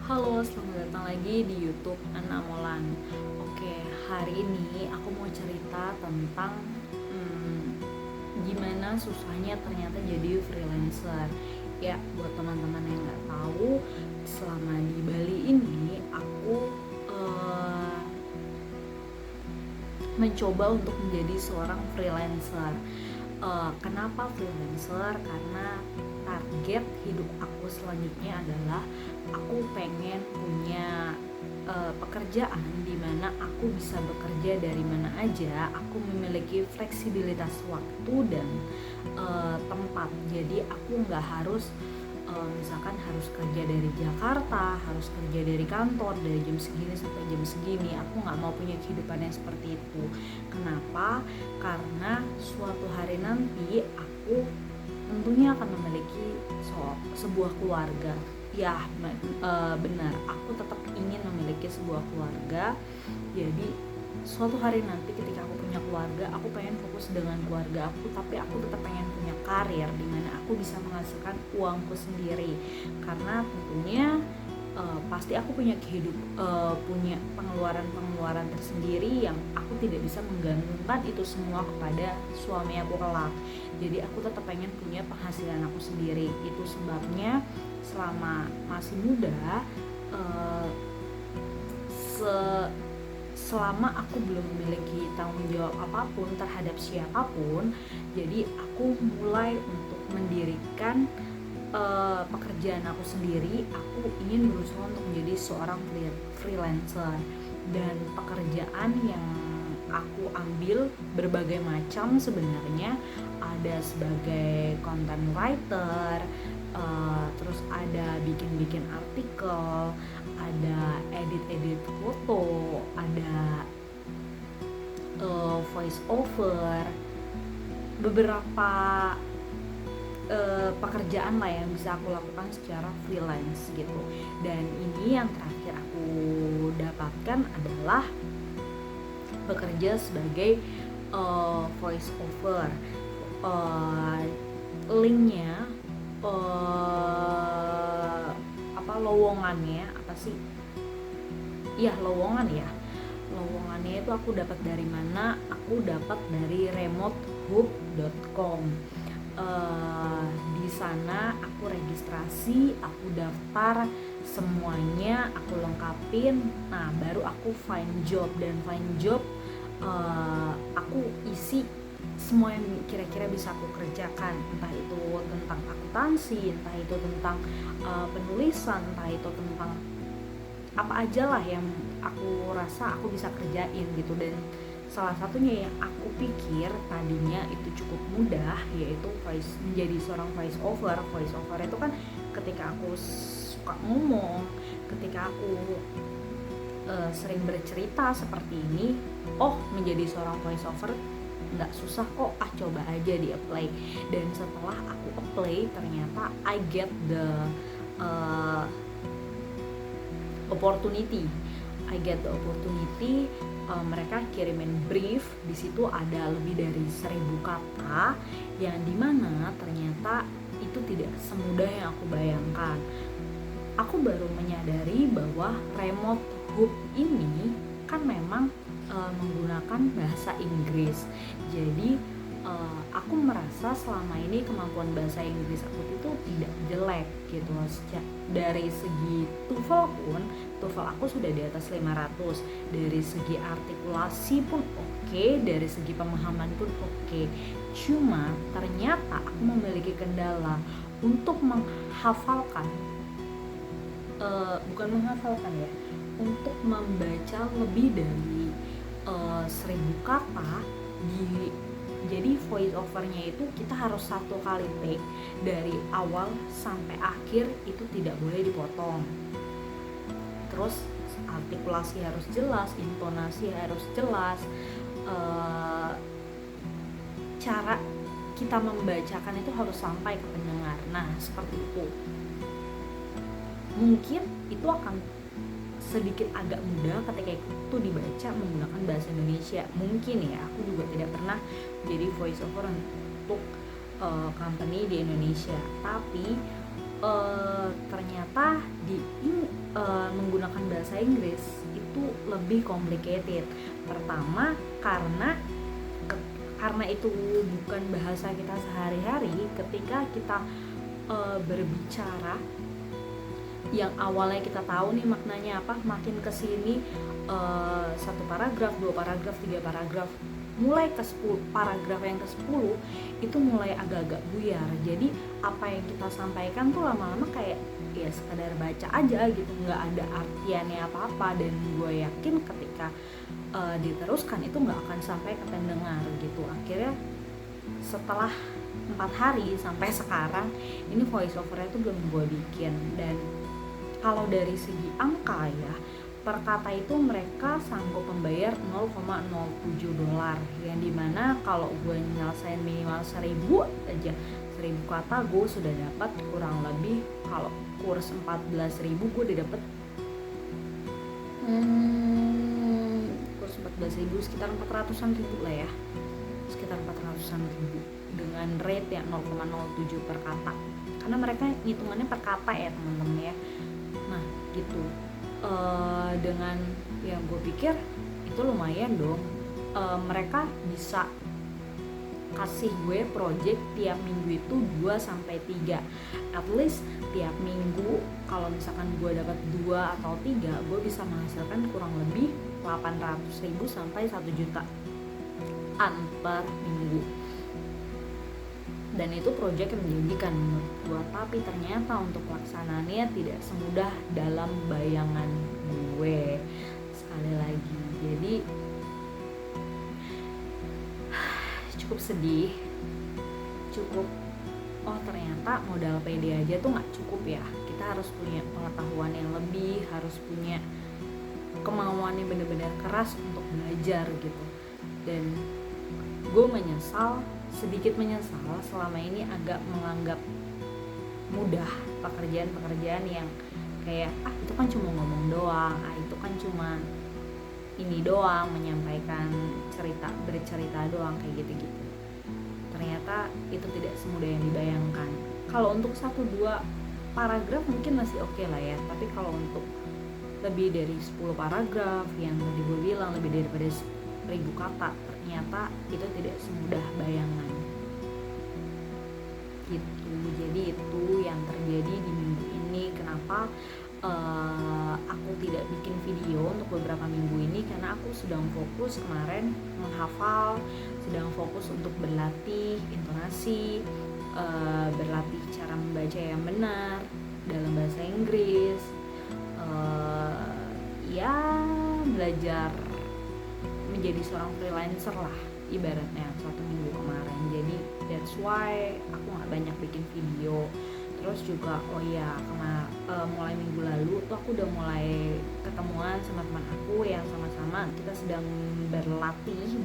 Halo, selamat datang lagi di YouTube Ana Molan. Oke, hari ini aku mau cerita tentang gimana susahnya ternyata jadi freelancer. Ya, buat teman-teman yang nggak tahu, selama di Bali ini aku eh, mencoba untuk menjadi seorang freelancer. Kenapa freelancer? Karena target hidup aku selanjutnya adalah aku pengen punya pekerjaan di mana aku bisa bekerja dari mana aja, aku memiliki fleksibilitas waktu dan tempat. Jadi aku nggak harus misalkan harus kerja dari Jakarta, harus kerja dari kantor dari jam segini sampai jam segini. Aku nggak mau punya kehidupan yang seperti itu. Kenapa? Karena suatu hari nanti aku tentunya akan memiliki sebuah keluarga. Ya, benar, aku tetap ingin memiliki sebuah keluarga. Jadi suatu hari nanti ketika aku punya keluarga, aku pengen fokus dengan keluarga aku, tapi aku tetap pengen punya karir di mana aku bisa menghasilkan uangku sendiri. Karena tentunya pasti aku punya pengeluaran tersendiri yang aku tidak bisa menggantungkan itu semua kepada suami aku kelak. Jadi aku tetap pengen punya penghasilan aku sendiri. Itu sebabnya selama masih muda, uh, selama aku belum memiliki tanggung jawab apapun terhadap siapapun, jadi aku mulai untuk mendirikan pekerjaan aku sendiri. Aku ingin berusaha untuk menjadi seorang freelancer, dan pekerjaan yang aku ambil berbagai macam sebenarnya. Ada sebagai content writer, terus ada bikin-bikin artikel, ada edit-edit foto, ada voice over, beberapa pekerjaan lah yang bisa aku lakukan secara freelance gitu. Dan ini yang terakhir aku dapatkan adalah bekerja sebagai voice over. Linknya, lowongannya apa sih? Iya, lowongannya itu aku dapat dari mana? Aku dapat dari remotehub.com. Di sana aku registrasi, aku daftar semuanya, aku lengkapin. Nah, baru aku find job, dan find job aku isi semua yang kira-kira bisa aku kerjakan, entah itu tentang akuntansi, entah itu tentang penulisan, entah itu tentang apa aja lah yang aku rasa aku bisa kerjain gitu. Dan salah satunya yang aku pikir tadinya itu cukup mudah, yaitu menjadi seorang voice over. Voice over itu kan ketika aku suka ngomong, ketika aku sering bercerita seperti ini, menjadi seorang voice over nggak susah kok, coba aja di apply. Dan setelah aku apply, ternyata I get the opportunity. Mereka kirimin brief, di situ ada lebih dari 1000 kata, yang dimana ternyata itu tidak semudah yang aku bayangkan. Aku baru menyadari bahwa remote hub ini kan memang menggunakan bahasa Inggris. Jadi aku merasa selama ini kemampuan bahasa Inggris aku itu tidak jelek gitu. Dari segi TOEFL aku sudah di atas 500. Dari segi artikulasi pun oke, dari segi pemahaman pun oke. Cuma ternyata aku memiliki kendala untuk menghafalkan, untuk membaca lebih dari 1000 kata jadi voice overnya itu kita harus satu kali take dari awal sampai akhir, itu tidak boleh dipotong. Terus artikulasi harus jelas, intonasi harus jelas, cara kita membacakan itu harus sampai ke pendengar. Nah, seperti itu. Mungkin itu akan sedikit agak mudah ketika itu dibaca menggunakan bahasa Indonesia. Mungkin ya, aku juga tidak pernah jadi voice over untuk company di Indonesia. Tapi ternyata menggunakan bahasa Inggris itu lebih complicated. Pertama karena itu bukan bahasa kita sehari-hari. Ketika kita berbicara yang awalnya kita tahu nih maknanya apa, makin kesini 1 paragraf, 2 paragraf, 3 paragraf, mulai ke 10 paragraf yang ke 10 itu mulai agak-agak buyar. Jadi apa yang kita sampaikan tuh lama-lama kayak ya sekadar baca aja gitu, nggak ada artiannya apa-apa. Dan gue yakin ketika diteruskan itu nggak akan sampai ke pendengar gitu. Akhirnya setelah 4 hari sampai sekarang ini voice overnya tuh belum gue bikin. Dan kalau dari segi angka ya, per kata itu mereka sanggup membayar $0,07, yang dimana kalau gue nyelesain minimal 1000 aja, 1000 kata gue sudah dapat kurang lebih, kalau kurs 14.000 gue udah dapet kurs 14.000 sekitar 400-an ribu lah ya, sekitar 400-an ribu dengan rate yang 0,07 per kata, karena mereka hitungannya per kata ya teman-teman ya. Nah gitu, dengan yang gue pikir itu lumayan dong. Mereka bisa kasih gue project tiap minggu itu 2-3, at least tiap minggu. Kalau misalkan gue dapat 2 atau 3, gue bisa menghasilkan kurang lebih 800.000 sampai 1 jutaan per minggu. Dan itu proyek yang menjanjikan menurut gue, tapi ternyata untuk pelaksanaannya tidak semudah dalam bayangan gue. Sekali lagi, jadi cukup sedih, ternyata modal PD aja tuh nggak cukup ya. Kita harus punya pengetahuan yang lebih, harus punya kemauan yang benar-benar keras untuk belajar gitu. Dan gue sedikit menyesal selama ini agak menganggap mudah pekerjaan-pekerjaan yang kayak itu kan cuma ngomong doang, itu kan cuma ini doang, menyampaikan bercerita doang, kayak gitu-gitu. Ternyata itu tidak semudah yang dibayangkan. Kalau untuk 1-2 paragraf mungkin masih oke lah ya, tapi kalau untuk lebih dari 10 paragraf yang tadi gue bilang lebih daripada 1000 kata, ternyata itu tidak semudah bayangan gitu. Jadi itu yang terjadi di minggu ini. Kenapa aku tidak bikin video untuk beberapa minggu ini, karena aku sedang fokus kemarin menghafal, sedang fokus untuk berlatih intonasi, berlatih cara membaca yang benar dalam bahasa Inggris, ya belajar menjadi seorang freelancer lah ibaratnya 1 minggu kemarin. Jadi that's why aku gak banyak bikin video. Terus juga mulai minggu lalu tuh aku udah mulai ketemuan sama teman aku yang sama-sama kita sedang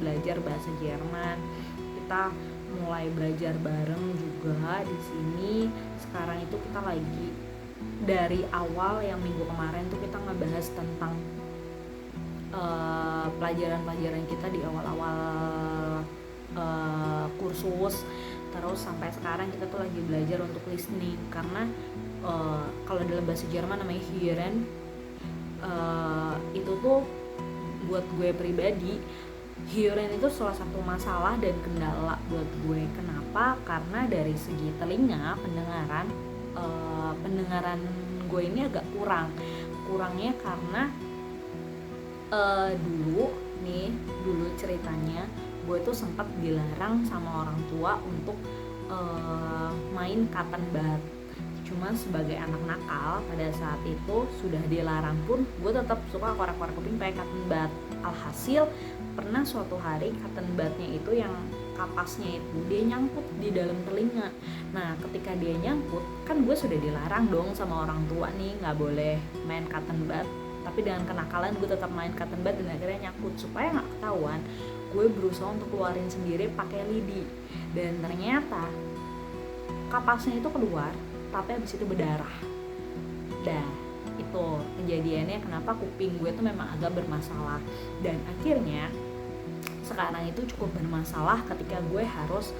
belajar bahasa Jerman. Kita mulai belajar bareng juga di sini. Sekarang itu kita lagi dari awal yang minggu kemarin tuh kita ngebahas tentang pelajaran-pelajaran kita di awal-awal kursus. Terus sampai sekarang kita tuh lagi belajar untuk listening, karena kalau dalam bahasa Jerman namanya hören. Itu tuh buat gue pribadi, hören itu salah satu masalah dan kendala buat gue. Kenapa? Karena dari segi telinga pendengaran gue ini agak kurangnya karena dulu ceritanya gue tuh sempat dilarang sama orang tua untuk main cotton bud. Cuma sebagai anak nakal pada saat itu sudah dilarang pun gue tetap suka korek-korek kuping pakai cotton bud. Alhasil pernah suatu hari cotton budnya itu yang kapasnya itu dia nyangkut di dalam telinga. Nah ketika dia nyangkut kan gue sudah dilarang dong sama orang tua nih, nggak boleh main cotton bud. Tapi dengan kenakalan gue tetap main cotton bud dan akhirnya nyangkut. Supaya nggak ketahuan, gue berusaha untuk keluarin sendiri pakai lidi, dan ternyata kapasnya itu keluar tapi habis itu berdarah. Itu kejadiannya kenapa kuping gue tuh memang agak bermasalah. Dan akhirnya sekarang itu cukup bermasalah ketika gue harus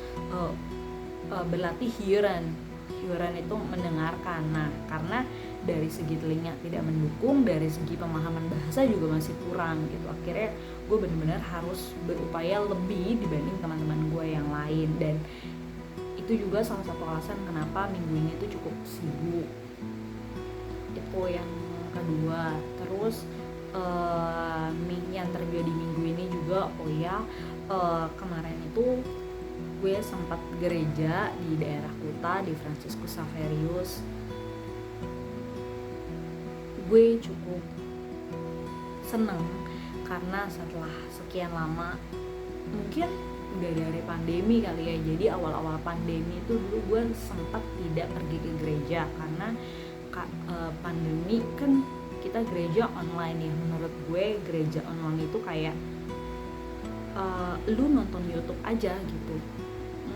berlatih hören Hyuran itu mendengarkan. Nah, karena dari segi telinga tidak mendukung, dari segi pemahaman bahasa juga masih kurang gitu. Akhirnya gue benar-benar harus berupaya lebih dibanding teman-teman gue yang lain, dan itu juga salah satu alasan kenapa minggu ini tuh cukup sibuk. Itu yang kedua. Terus yang terjadi minggu ini juga, kemarin itu gue sempat gereja di daerah Kuta di Franciscus Xaverius. Gue cukup seneng karena setelah sekian lama, mungkin udah dari pandemi kali ya, jadi awal-awal pandemi itu dulu gue sempat tidak pergi ke gereja karena pandemi kan kita gereja online ya. Menurut gue gereja online itu kayak lu nonton YouTube aja gitu,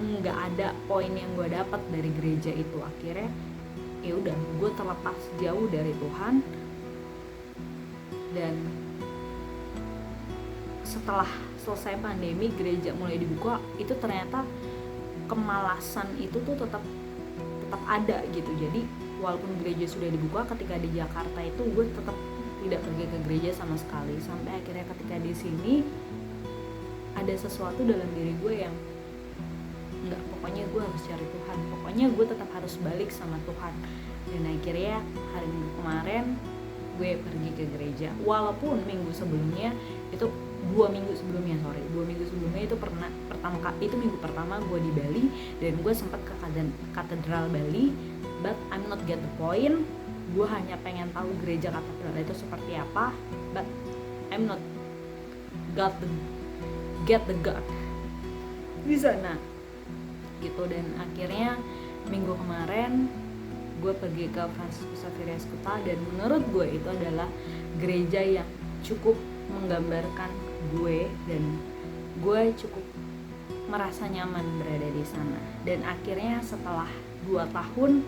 nggak ada poin yang gue dapat dari gereja itu. Akhirnya ya udah, gue terlepas jauh dari Tuhan. Dan setelah selesai pandemi, gereja mulai dibuka, itu ternyata kemalasan itu tuh tetap ada gitu. Jadi walaupun gereja sudah dibuka, ketika di Jakarta itu gue tetap tidak pergi ke gereja sama sekali. Sampai akhirnya ketika di sini ada sesuatu dalam diri gue yang enggak, pokoknya gue harus cari Tuhan, pokoknya gue tetap harus balik sama Tuhan. Dan akhirnya hari Minggu kemarin gue pergi ke gereja, walaupun minggu sebelumnya itu 2 minggu sebelumnya itu minggu pertama gue di Bali, dan gue sempat ke katedral Bali, but I'm not get the point. Gue hanya pengen tahu gereja katedral itu seperti apa, but I'm not get the God di sana gitu. Dan akhirnya minggu kemarin gue pergi ke Franciscus Xaverius Kuta, dan menurut gue itu adalah gereja yang cukup menggambarkan gue, dan gue cukup merasa nyaman berada di sana. Dan akhirnya setelah 2 tahun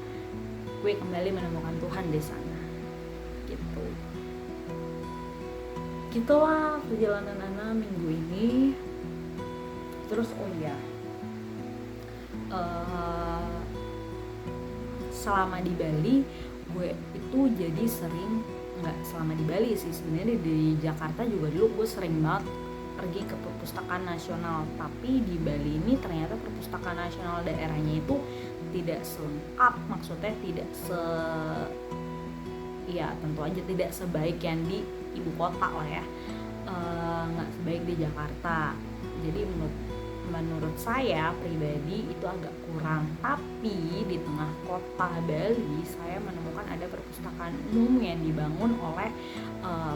gue kembali menemukan Tuhan di sana gitu. Gitulah perjalanan Ana minggu ini. Terus selama di Bali gue itu jadi sering, nggak selama di Bali sih sebenarnya, di Jakarta juga dulu gue sering banget pergi ke perpustakaan nasional. Tapi di Bali ini ternyata perpustakaan nasional daerahnya itu tidak selengkap, maksudnya tidak tentu aja tidak sebaik yang di ibu kota lah ya, nggak sebaik di Jakarta. Jadi menurut saya pribadi itu agak kurang. Tapi di tengah kota Bali saya menemukan ada perpustakaan umum yang dibangun oleh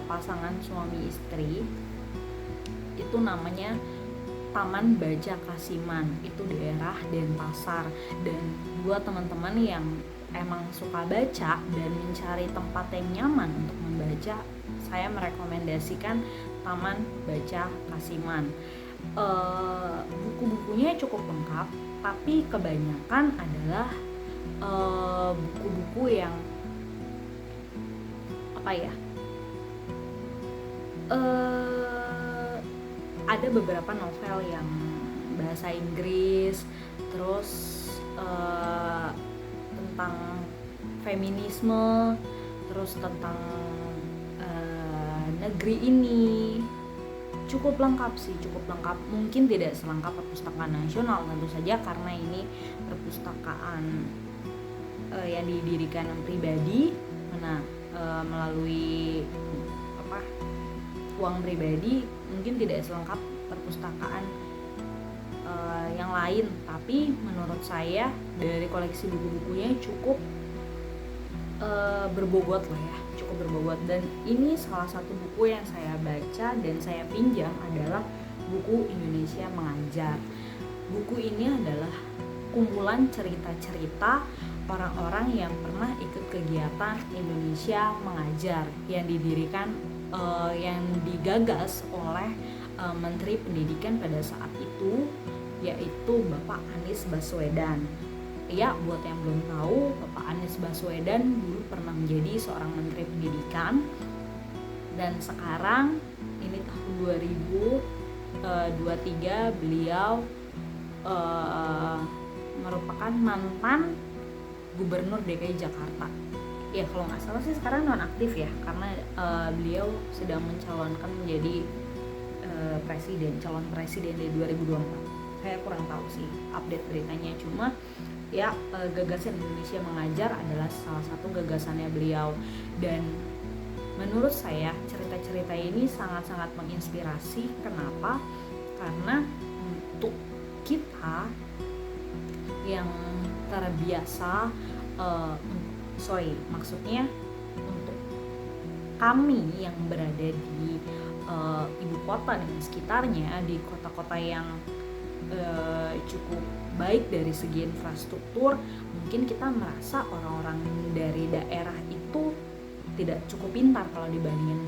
pasangan suami istri. Itu namanya Taman Baca Kasiman, itu daerah Denpasar. Dan buat teman-teman yang emang suka baca dan mencari tempat yang nyaman untuk membaca, saya merekomendasikan Taman Baca Kasiman. Buku-bukunya cukup lengkap, tapi kebanyakan adalah buku-buku yang ada beberapa novel yang bahasa Inggris, terus tentang feminisme, terus tentang negeri ini. Cukup lengkap. Mungkin tidak selengkap perpustakaan nasional tentu saja, karena ini perpustakaan yang didirikan pribadi, melalui uang pribadi. Mungkin tidak selengkap perpustakaan yang lain, tapi menurut saya dari koleksi buku-bukunya cukup berbobot lah ya, cukup berbobot. Dan ini salah satu buku yang saya baca dan saya pinjam adalah buku Indonesia Mengajar. Buku ini adalah kumpulan cerita-cerita orang-orang yang pernah ikut kegiatan Indonesia Mengajar yang didirikan, yang digagas oleh Menteri Pendidikan pada saat itu, yaitu Bapak Anies Baswedan. Ya, buat yang belum tahu, Bapak Anies Baswedan dulu pernah menjadi seorang Menteri Pendidikan, dan sekarang ini tahun 2023 beliau merupakan mantan Gubernur DKI Jakarta. Ya kalau nggak salah sih sekarang nonaktif ya, karena beliau sedang mencalonkan menjadi calon presiden di 2024. Saya kurang tahu sih update beritanya, cuma ya gagasan Indonesia Mengajar adalah salah satu gagasannya beliau, dan menurut saya cerita-cerita ini sangat-sangat menginspirasi. Kenapa? Karena untuk kita yang terbiasa maksudnya untuk kami yang berada di ibu kota dan sekitarnya, di kota-kota yang cukup baik dari segi infrastruktur, mungkin kita merasa orang-orang dari daerah itu tidak cukup pintar kalau dibandingin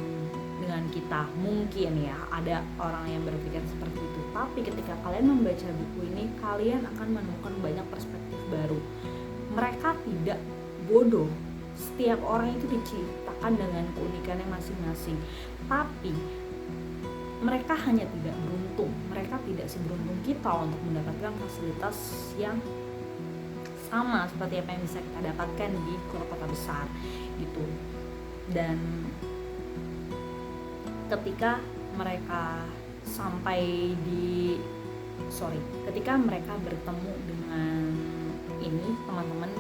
dengan kita. Mungkin ya ada orang yang berpikir seperti itu, tapi ketika kalian membaca buku ini, kalian akan menemukan banyak perspektif baru. Mereka tidak bodoh, setiap orang itu diciptakan dengan keunikannya masing-masing, tapi mereka hanya tidak beruntung. Mereka tidak seberuntung kita untuk mendapatkan fasilitas yang sama seperti apa yang bisa kita dapatkan di kota-kota besar gitu. Dan ketika mereka ketika mereka bertemu dengan ini, teman-teman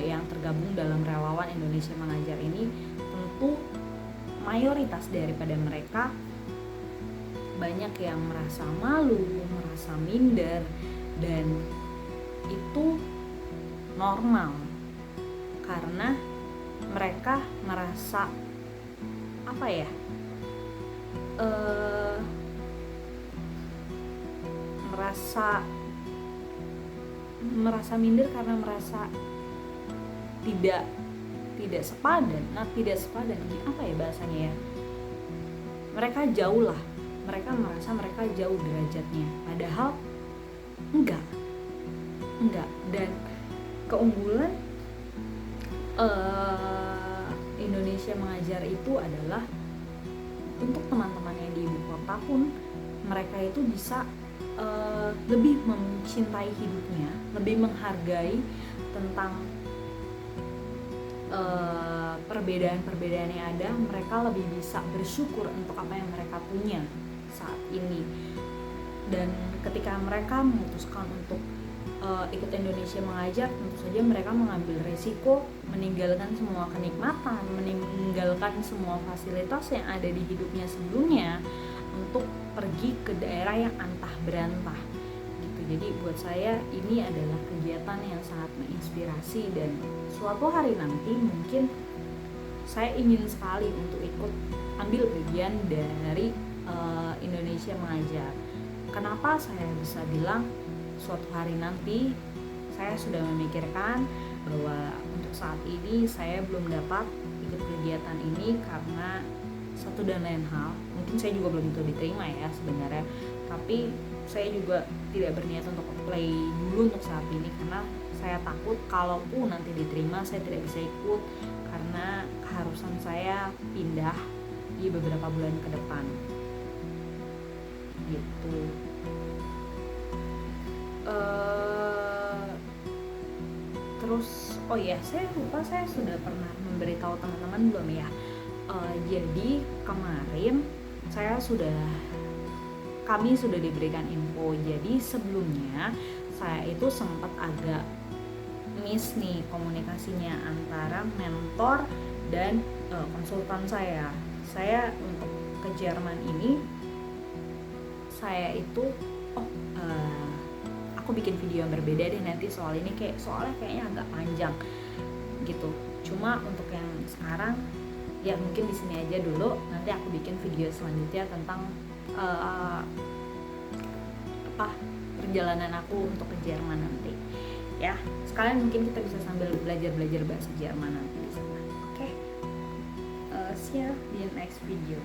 yang tergabung dalam relawan Indonesia Mengajar ini, tentu mayoritas daripada mereka banyak yang merasa malu, merasa minder, dan itu normal karena mereka merasa merasa minder karena merasa tidak sepadan. Tidak sepadan apa ya bahasanya ya, mereka jauh lah, mereka merasa mereka jauh derajatnya, padahal enggak. Dan keunggulan Indonesia Mengajar itu adalah untuk teman-teman yang di ibu kota pun, mereka itu bisa lebih mencintai hidupnya, lebih menghargai tentang perbedaan-perbedaan yang ada. Mereka lebih bisa bersyukur untuk apa yang mereka punya saat ini. Dan ketika mereka memutuskan untuk ikut Indonesia Mengajar, tentu saja mereka mengambil resiko meninggalkan semua kenikmatan, meninggalkan semua fasilitas yang ada di hidupnya sebelumnya untuk pergi ke daerah yang antah berantah gitu. Jadi buat saya ini adalah kegiatan yang sangat menginspirasi, dan suatu hari nanti mungkin saya ingin sekali untuk ikut ambil bagian dari Indonesia Mengajar. Kenapa saya bisa bilang suatu hari nanti? Saya sudah memikirkan bahwa untuk saat ini saya belum dapat ikut kegiatan ini karena satu dan lain hal. Mungkin saya juga belum tentu diterima ya sebenarnya, tapi saya juga tidak berniat untuk apply dulu untuk saat ini karena saya takut kalaupun nanti diterima saya tidak bisa ikut karena keharusan saya pindah di beberapa bulan ke depan gitu. Terus saya lupa, saya sudah pernah memberitahu teman-teman belum ya. Jadi kemarin kami sudah diberikan info. Jadi sebelumnya saya itu sempat agak miss nih komunikasinya antara mentor dan konsultan saya. Saya untuk ke Jerman ini, saya itu aku bikin video yang berbeda deh nanti soal ini, soalnya kayaknya agak panjang gitu. Cuma untuk yang sekarang ya mungkin di sini aja dulu, nanti aku bikin video selanjutnya tentang perjalanan aku untuk ke Jerman nanti ya. Sekalian mungkin kita bisa sambil belajar bahasa Jerman nanti di sana. Oke. See you di next video.